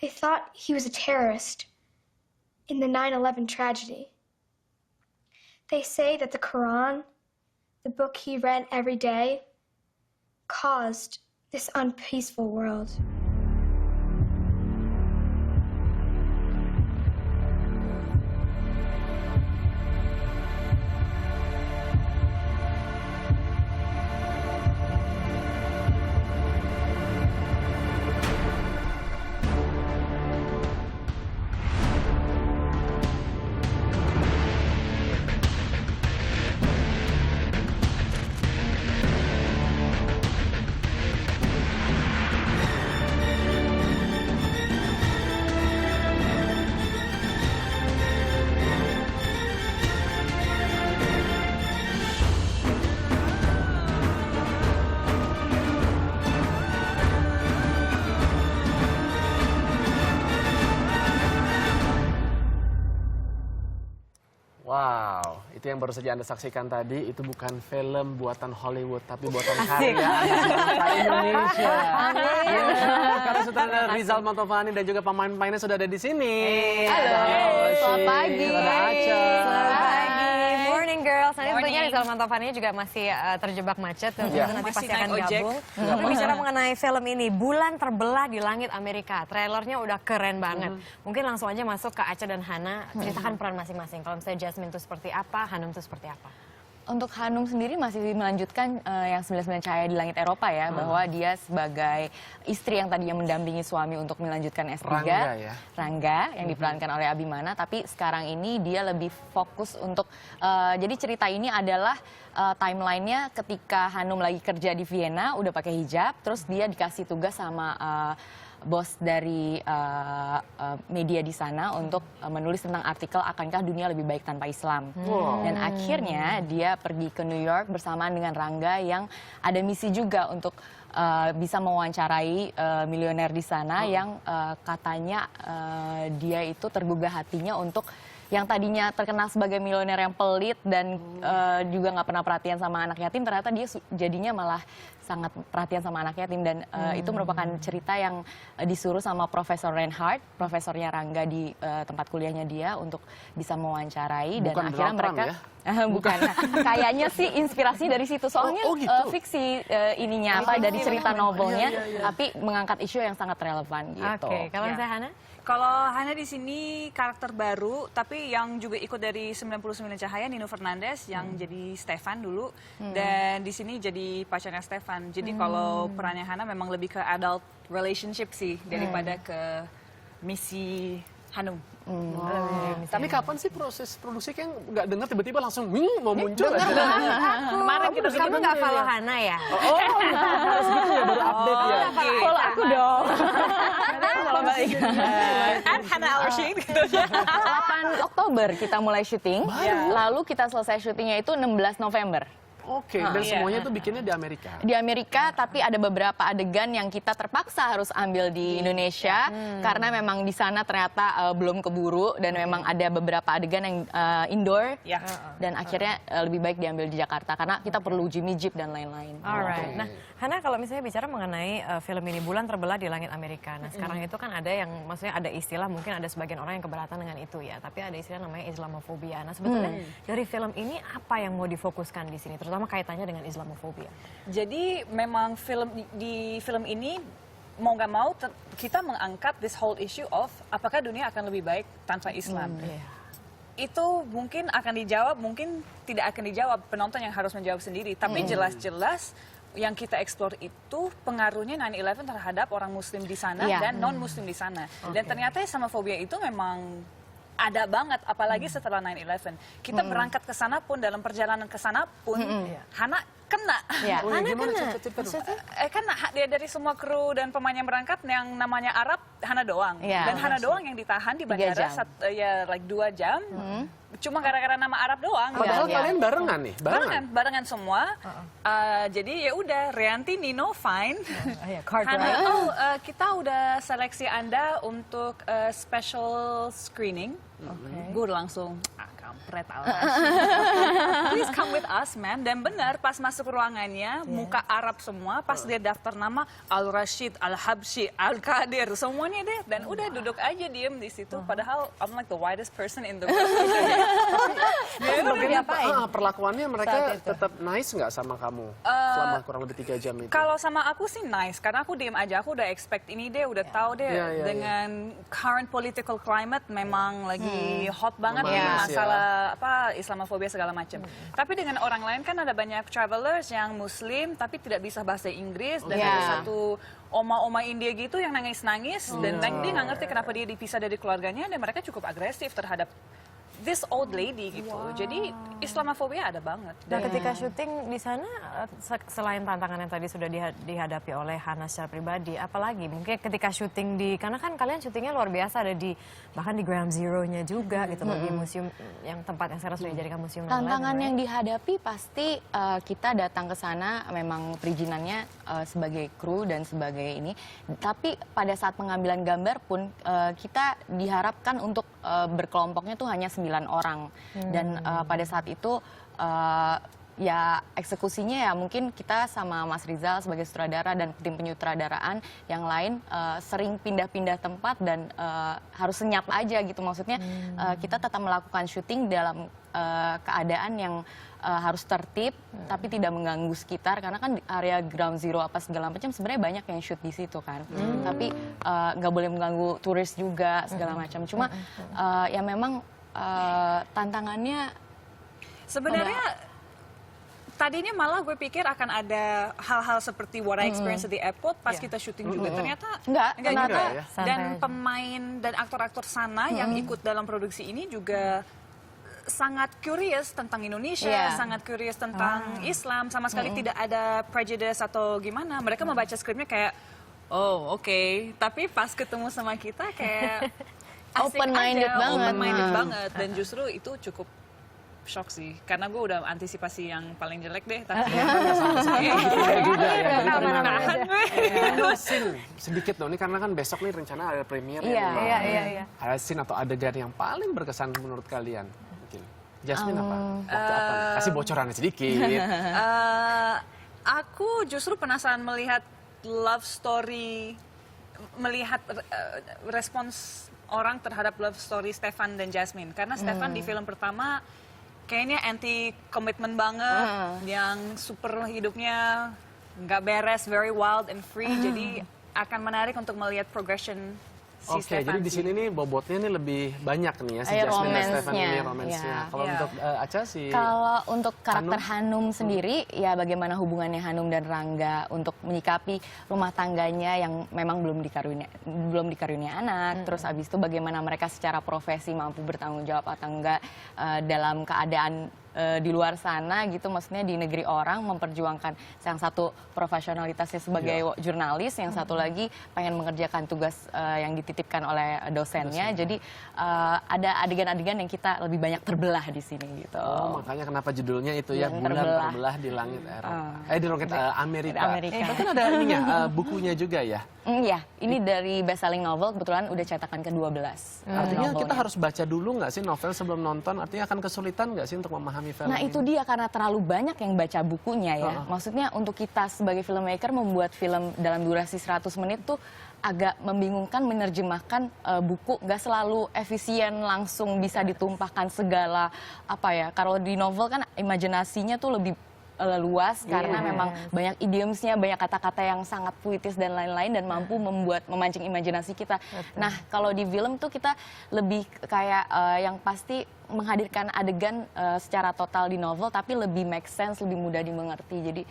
They thought he was a terrorist in the 9/11 tragedy. They say that the Quran, the book he read every day, caused this unpeaceful world. Wow, itu yang baru saja Anda saksikan tadi, itu bukan film buatan Hollywood, tapi buatan karya anak Indonesia. Karena sutradara Rizal Mantovani dan juga pemain-pemainnya sudah ada di sini. Halo, selamat pagi. Ada Aca. Selamat pagi. Morning girls. Nanti tentunya Rizal Mantovani juga masih terjebak macet. Nanti pasti akan gabung. Kita bicara mengenai film ini, Bulan Terbelah di Langit Amerika. Trailernya udah keren banget. Mungkin langsung aja masuk ke Aca dan Hana, ceritakan peran masing-masing. Kalau misalnya Jasmine itu seperti apa, Hanum itu seperti apa? Untuk Hanum sendiri masih melanjutkan yang 99 Cahaya di Langit Eropa ya, bahwa dia sebagai istri yang tadinya mendampingi suami untuk melanjutkan S3, Rangga yang diperankan oleh Abimana, tapi sekarang ini dia lebih fokus untuk, jadi cerita ini adalah timelinenya ketika Hanum lagi kerja di Vienna, udah pakai hijab, terus dia dikasih tugas sama bos dari media di sana untuk menulis tentang artikel akankah dunia lebih baik tanpa Islam. Dan akhirnya dia pergi ke New York bersamaan dengan Rangga yang ada misi juga untuk bisa mewawancarai milioner di sana yang katanya dia itu tergugah hatinya untuk yang tadinya terkenal sebagai milioner yang pelit dan juga nggak pernah perhatian sama anak yatim, ternyata dia jadinya malah sangat perhatian sama anak yatim. Dan itu merupakan cerita yang disuruh sama Profesor Reinhardt, profesornya Rangga di tempat kuliahnya dia untuk bisa mewawancarai. Dan bukan akhirnya mereka ya? bukan, nah, kayaknya sih inspirasi dari situ, soalnya gitu? fiksi ininya apa dari cerita novelnya, tapi mengangkat isu yang sangat relevan gitu. Oke, kalau misalnya Hana? Kalau Hana di sini karakter baru, tapi yang juga ikut dari 99 Cahaya, Nino Fernandez yang jadi Stefan dulu, dan di sini jadi pacarnya Stefan. Jadi kalau perannya Hana memang lebih ke adult relationship sih daripada ke misi Hanum. Tapi kapan sih proses produksi, kan nggak dengar tiba-tiba langsung mau muncul aja. Kemarin kita kamu nggak follow Hana ya? Harus gitu ya, baru update ya. Follow aku dong. Hana Alshin. 8 Oktober kita mulai syuting, lalu kita selesai syutingnya itu 16 November. Oke, dan semuanya itu bikinnya di Amerika? Di Amerika, tapi ada beberapa adegan yang kita terpaksa harus ambil di Indonesia, karena memang di sana ternyata belum keburu, dan memang ada beberapa adegan yang indoor, dan akhirnya lebih baik diambil di Jakarta, karena kita perlu uji mijib dan lain-lain. Alright. Nah, Hana kalau misalnya bicara mengenai film ini, Bulan Terbelah di Langit Amerika. Nah, sekarang itu kan ada yang, maksudnya ada istilah, mungkin ada sebagian orang yang keberatan dengan itu ya, tapi ada istilah namanya Islamofobia. Nah, sebetulnya dari film ini apa yang mau difokuskan di sini, terutama kaitannya dengan Islamofobia? Jadi memang di film ini mau nggak mau kita mengangkat this whole issue of apakah dunia akan lebih baik tanpa Islam. Itu mungkin akan dijawab, mungkin tidak akan dijawab, penonton yang harus menjawab sendiri. Tapi jelas-jelas yang kita eksplor itu pengaruhnya 9/11 terhadap orang Muslim di sana dan non-Muslim di sana. Dan ternyata Islamofobia itu memang ada banget, apalagi setelah 9/11. Kita berangkat ke sana pun, dalam perjalanan ke sana pun, Hana kena. Hana kena? Kan dia dari semua kru dan pemain yang berangkat, yang namanya Arab, Hana doang. Dan Hana doang yang ditahan di bandara, 2 jam. Cuma gara-gara nama Arab doang. Padahal kalian barengan nih? Barengan semua. Jadi ya udah, Rianti, Nino, fine. Hana, kita udah seleksi Anda untuk special screening. Gue langsung, kampret Al-Rashid. Please come with us, man. Dan benar, pas masuk ruangannya, muka Arab semua, pas dia daftar nama, Al-Rashid, Al-Habsyi, Al-Qadir, semuanya deh. Dan udah duduk aja diem di situ, padahal I'm like the whitest person in the world. Tapi bagaimana perlakuannya mereka tetap nice nggak sama kamu selama kurang lebih 3 jam itu? Kalau sama aku sih nice, karena aku diem aja, aku udah expect ini deh, udah tahu deh dengan current political climate memang lagi hot banget nih masalah apa Islamofobia segala macam. Tapi dengan orang lain kan ada banyak travelers yang Muslim tapi tidak bisa bahasa Inggris dan ada satu oma-oma India gitu yang nangis-nangis dan dia nggak ngerti kenapa dia dipisah dari keluarganya dan mereka cukup agresif terhadap this old lady gitu. Jadi Islamofobia ada banget. Nah, ketika syuting di sana selain tantangan yang tadi sudah dihadapi oleh Hana secara pribadi, apalagi mungkin ketika syuting karena kan kalian syutingnya luar biasa, ada bahkan di Ground Zero-nya juga gitu loh, di museum yang tempat yang sekarang sudah dijadikan museum. Tantangan yang dihadapi pasti kita datang ke sana memang perizinannya sebagai kru dan sebagai ini, tapi pada saat pengambilan gambar pun kita diharapkan untuk berkelompoknya tuh hanya 9 orang dan pada saat itu ya eksekusinya ya mungkin kita sama Mas Rizal sebagai sutradara dan tim penyutradaraan yang lain sering pindah-pindah tempat dan harus senyap aja gitu, maksudnya kita tetap melakukan syuting dalam keadaan yang harus tertib tapi tidak mengganggu sekitar, karena kan di area Ground Zero apa segala macam sebenarnya banyak yang shoot di situ kan, tapi nggak boleh mengganggu turis juga segala macam. Cuma ya memang tantangannya sebenarnya tadinya malah gue pikir akan ada hal-hal seperti what I experienced at the airport pas kita syuting juga, ternyata enggak juga. Ya. Dan pemain dan aktor-aktor sana yang ikut dalam produksi ini juga sangat curious tentang Indonesia, sangat curious tentang Islam, sama sekali tidak ada prejudice atau gimana. Mereka membaca skripnya kayak oh oke, tapi pas ketemu sama kita kayak open-minded banget dan justru itu cukup shock sih, karena gue udah antisipasi yang paling jelek deh. Tapi juga ya. Scene sedikit dong, ini karena kan besok nih rencana ada premiere. Iya. Ada scene atau adegan yang paling berkesan menurut kalian? Mungkin Jasmine apa? Waktu apa? Kasih bocorannya sedikit. Aku justru penasaran melihat love story, melihat respons orang terhadap love story Stefan dan Jasmine, karena Stefan di film pertama kayaknya anti komitmen banget, yang super hidupnya nggak beres, very wild and free, jadi akan menarik untuk melihat progression si Oke, Stefan. jadi di sini nih bobotnya nih lebih banyak nih ya si Jasmine dan Stefan ini romansnya. Kalau untuk Aca sih. Kalau untuk karakter Hanum sendiri ya bagaimana hubungannya Hanum dan Rangga untuk menyikapi rumah tangganya yang memang belum dikarunia anak. Terus abis itu bagaimana mereka secara profesi mampu bertanggung jawab atau enggak dalam keadaan di luar sana gitu, maksudnya di negeri orang memperjuangkan yang satu profesionalitasnya sebagai jurnalis, yang satu lagi pengen mengerjakan tugas yang dititipkan oleh dosennya. Jadi ada adegan-adegan yang kita lebih banyak terbelah di sini gitu. Oh, makanya kenapa judulnya itu ya, Bulan Terbelah di Langit Eropa. Di Langit Amerika. Tapi kan ada ininya, bukunya juga ya? Iya, ini dari best selling novel, kebetulan udah cetakan ke-12. Artinya kita harus baca dulu nggak sih novel sebelum nonton? Artinya akan kesulitan nggak sih untuk memahami film Nah ini? itu dia, karena terlalu banyak yang baca bukunya ya. Maksudnya untuk kita sebagai filmmaker membuat film dalam durasi 100 menit tuh agak membingungkan menerjemahkan buku, nggak selalu efisien langsung bisa ditumpahkan segala apa ya. Kalau di novel kan imajinasinya tuh lebih luas karena memang banyak idiomsnya, banyak kata-kata yang sangat puitis dan lain-lain dan mampu memancing imajinasi kita. Nah, kalau di film tuh kita lebih kayak yang pasti menghadirkan adegan secara total di novel tapi lebih make sense, lebih mudah dimengerti. Jadi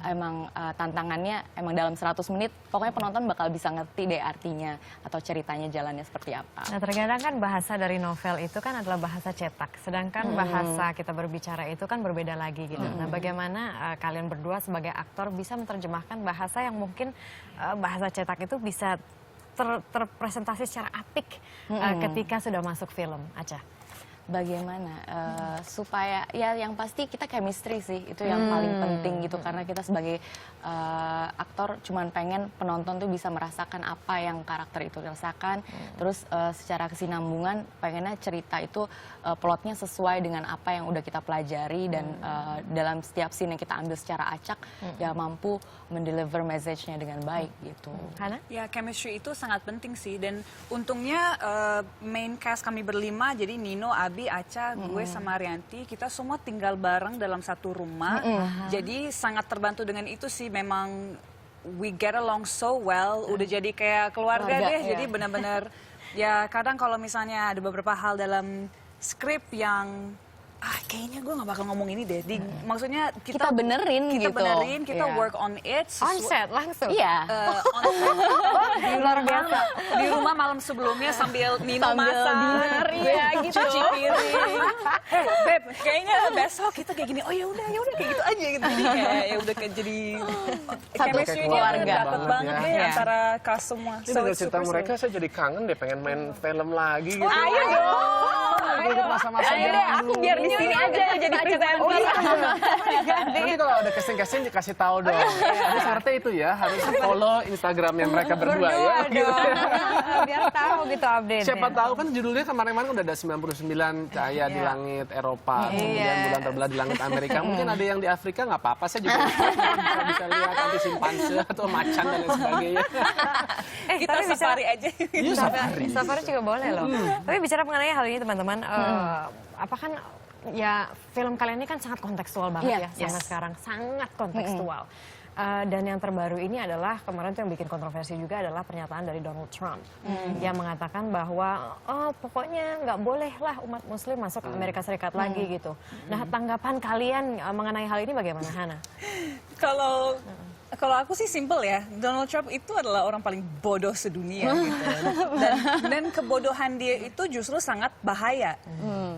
emang tantangannya emang dalam 100 menit pokoknya penonton bakal bisa ngerti deh artinya atau ceritanya jalannya seperti apa. Nah, terkadang kan bahasa dari novel itu kan adalah bahasa cetak, sedangkan bahasa kita berbicara itu kan berbeda lagi gitu. Nah, bagaimana kalian berdua sebagai aktor bisa menerjemahkan bahasa yang mungkin bahasa cetak itu bisa terpresentasi secara apik ketika sudah masuk film, Aca? bagaimana supaya ya yang pasti kita chemistry sih itu yang paling penting gitu karena kita sebagai aktor cuman pengen penonton tuh bisa merasakan apa yang karakter itu rasakan terus secara kesinambungan pengennya cerita itu plotnya sesuai dengan apa yang udah kita pelajari dan dalam setiap scene yang kita ambil secara acak ya mampu mendeliver message-nya dengan baik gitu. Hana? Ya chemistry itu sangat penting sih dan untungnya main cast kami berlima jadi Nino, Abi, Aca, gue sama Rianti kita semua tinggal bareng dalam satu rumah. Jadi sangat terbantu dengan itu sih memang we get along so well udah jadi kayak keluarga deh. Jadi benar-benar ya kadang kalau misalnya ada beberapa hal dalam skrip yang kayaknya gue gak bakal ngomong ini deh. Maksudnya kita benerin gitu. Kita work on it. On set langsung? Iya. Di luar biasa. Di rumah malam sebelumnya sambil Nino masak. Iya gitu. Cuci piring. Beb, kayaknya besok kita kayak gini. Oh ya udah kayak gitu aja gitu. Jadi kayak ya udah kayak jadi chemistry-nya keluarga dapet banget deh antara cast semua. Ini dengan cerita mereka saya jadi kangen deh pengen main film lagi gitu. Ayo dong. Ingat masa-masa Ayo deh, aku biar di sini aja jadi presenter. Nanti kalau ada casting dikasih tahu dong. Tapi syaratnya itu ya harus follow Instagramnya mereka berdua ya. Biar tahu gitu update. Siapa tahu kan judulnya kemarin-kemarin udah ada 99 cahaya di langit Eropa, kemudian bulan terbelah di langit Amerika. Mungkin ada yang di Afrika nggak apa-apa, saya juga bisa lihat nanti simpanse atau macan dan lain sebagainya. Kita safari aja. Iya, Safari juga boleh loh. Tapi bicara mengenai hal ini teman-teman, apa kan ya film kalian ini kan sangat kontekstual banget ya sama sekarang, sangat kontekstual. Dan yang terbaru ini adalah kemarin tuh yang bikin kontroversi juga adalah pernyataan dari Donald Trump yang mengatakan bahwa pokoknya nggak boleh lah umat Muslim masuk ke Amerika Serikat lagi gitu. Nah tanggapan kalian mengenai hal ini bagaimana Hana? Kalau aku sih simple ya, Donald Trump itu adalah orang paling bodoh sedunia gitu. Dan kebodohan dia itu justru sangat bahaya.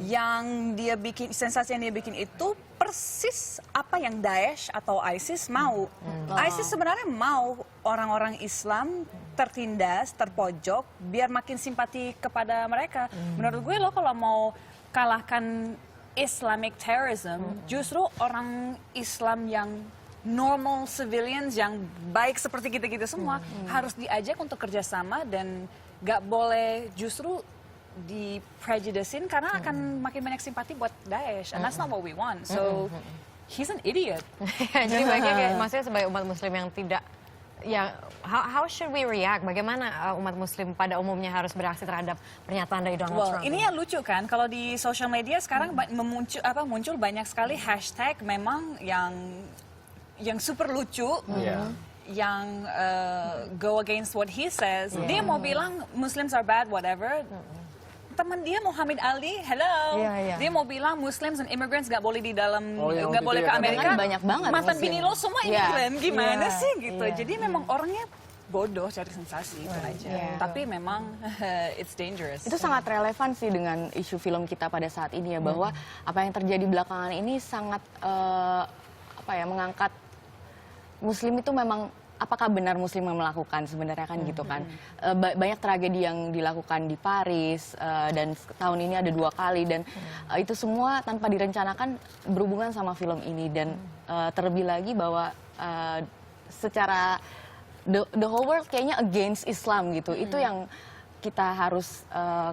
Yang dia bikin, sensasi yang dia bikin itu persis apa yang Daesh atau ISIS mau. ISIS sebenarnya mau orang-orang Islam tertindas, terpojok, biar makin simpati kepada mereka. Menurut gue lo kalau mau kalahkan Islamic terrorism, justru orang Islam yang normal civilians yang baik seperti kita-kita semua harus diajak untuk kerjasama dan gak boleh justru di-prejudicein karena akan makin banyak simpati buat Daesh and that's not what we want. So he's an idiot. Jadi banyak maksudnya sebagai umat Muslim yang tidak ya how should we react? Bagaimana umat Muslim pada umumnya harus bereaksi terhadap pernyataan dari Donald Trump? Ini yang lucu kan, kalau di social media sekarang muncul banyak sekali hashtag memang yang super lucu, yang go against what he says. Dia mau bilang Muslims are bad, whatever. Teman dia Muhammad Ali, hello. Dia mau bilang Muslims and immigrants gak boleh di dalam, gak boleh ke Amerika. Banyak banget. Mantan bini lo semua imigran, gimana sih gitu. Jadi memang orangnya bodoh cari sensasi itu aja. Tapi memang it's dangerous. Itu sangat relevan sih dengan isu film kita pada saat ini ya bahwa apa yang terjadi belakangan ini sangat mengangkat Muslim itu memang apakah benar Muslim yang melakukan sebenarnya kan gitu kan. Banyak tragedi yang dilakukan di Paris dan tahun ini ada 2 kali dan itu semua tanpa direncanakan berhubungan sama film ini dan terlebih lagi bahwa secara the whole world kayaknya against Islam gitu. Itu yang kita harus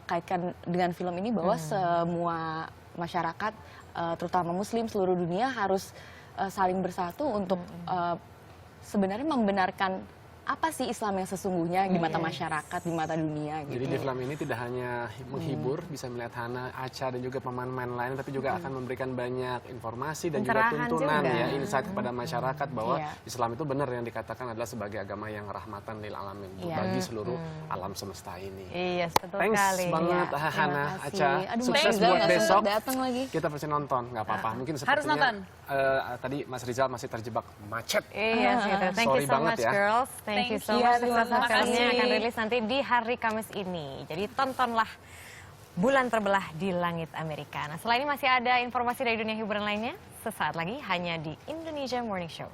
kaitkan dengan film ini bahwa semua masyarakat terutama Muslim seluruh dunia harus saling bersatu untuk sebenarnya membenarkan apa sih Islam yang sesungguhnya di mata masyarakat, di mata dunia gitu. Jadi di film ini tidak hanya menghibur, bisa melihat Hana, Aca dan juga pemain-pemain lain, tapi juga akan memberikan banyak informasi dan juga tuntunan ya, insight kepada masyarakat bahwa Islam itu benar yang dikatakan adalah sebagai agama yang rahmatan lil alamin bagi seluruh alam semesta ini. Iya, betul sekali. Thanks banget Hana, Aca. Aduh, sukses buat besok. Lagi. Kita pasti nonton, nggak apa-apa. Mungkin harus nonton. Tadi Mas Rizal masih terjebak macet. Iya sih. Thank you so much girls. Thank you so much. Filmnya akan rilis nanti di hari Kamis ini. Jadi tontonlah Bulan Terbelah di Langit Amerika. Nah, selain ini masih ada informasi dari dunia hiburan lainnya. Sesaat lagi hanya di Indonesia Morning Show.